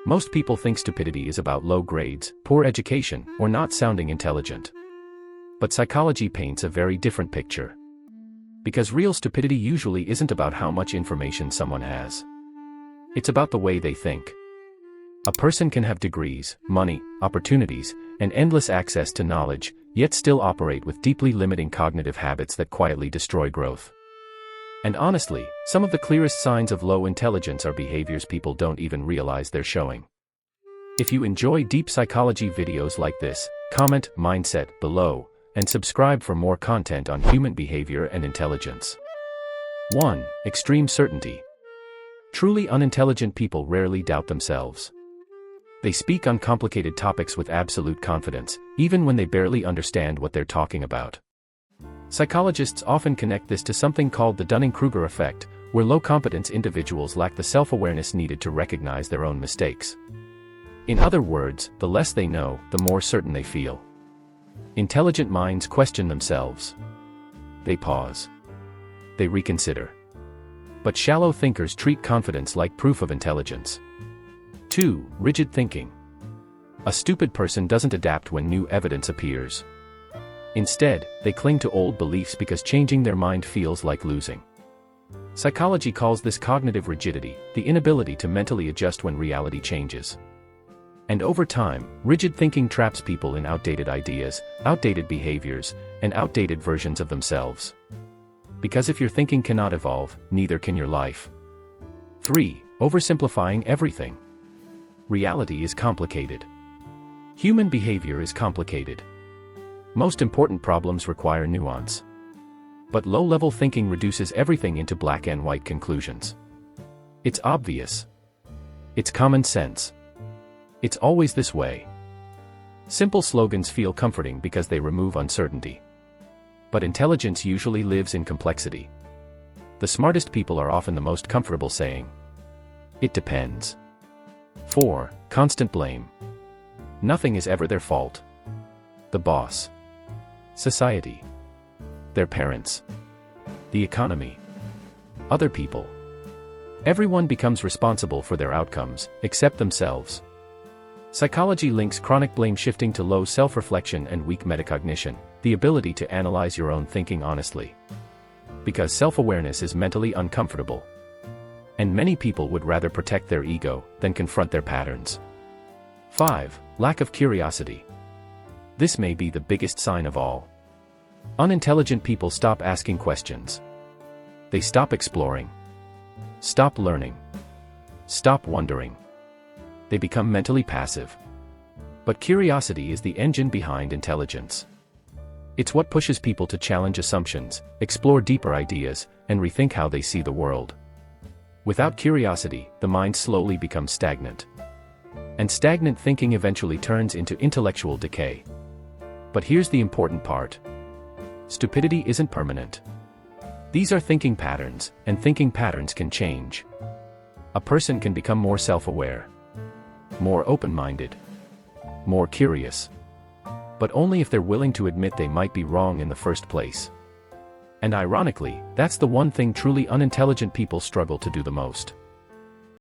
Most people think stupidity is about low grades, poor education, or not sounding intelligent. But psychology paints a very different picture. Because real stupidity usually isn't about how much information someone has. It's about the way they think. A person can have degrees, money, opportunities, and endless access to knowledge, yet still operate with deeply limiting cognitive habits that quietly destroy growth. And honestly, some of the clearest signs of low intelligence are behaviors people don't even realize they're showing. If you enjoy deep psychology videos like this, comment "mindset" below, and subscribe for more content on human behavior and intelligence. 1. Extreme certainty. Truly unintelligent people rarely doubt themselves. They speak on complicated topics with absolute confidence, even when they barely understand what they're talking about. Psychologists often connect this to something called the Dunning-Kruger effect, where low-competence individuals lack the self-awareness needed to recognize their own mistakes. In other words, the less they know, the more certain they feel. Intelligent minds question themselves. They pause. They reconsider. But shallow thinkers treat confidence like proof of intelligence. 2. Rigid thinking. A stupid person doesn't adapt when new evidence appears. Instead, they cling to old beliefs because changing their mind feels like losing. Psychology calls this cognitive rigidity, the inability to mentally adjust when reality changes. And over time, rigid thinking traps people in outdated ideas, outdated behaviors, and outdated versions of themselves. Because if your thinking cannot evolve, neither can your life. 3. Oversimplifying everything. Reality is complicated. Human behavior is complicated. Most important problems require nuance. But low-level thinking reduces everything into black and white conclusions. It's obvious. It's common sense. It's always this way. Simple slogans feel comforting because they remove uncertainty. But intelligence usually lives in complexity. The smartest people are often the most comfortable saying, "It depends." 4. Constant blame. Nothing is ever their fault. The boss. Society. Their parents. The economy. Other people. Everyone becomes responsible for their outcomes, except themselves. Psychology links chronic blame shifting to low self-reflection and weak metacognition, the ability to analyze your own thinking honestly. Because self-awareness is mentally uncomfortable. And many people would rather protect their ego than confront their patterns. 5. Lack of curiosity. This may be the biggest sign of all. Unintelligent people stop asking questions. They stop exploring. Stop learning. Stop wondering. They become mentally passive. But curiosity is the engine behind intelligence. It's what pushes people to challenge assumptions, explore deeper ideas, and rethink how they see the world. Without curiosity, the mind slowly becomes stagnant. And stagnant thinking eventually turns into intellectual decay. But here's the important part. Stupidity isn't permanent. These are thinking patterns, and thinking patterns can change. A person can become more self-aware, more open-minded, more curious. But only if they're willing to admit they might be wrong in the first place. And ironically, that's the one thing truly unintelligent people struggle to do the most.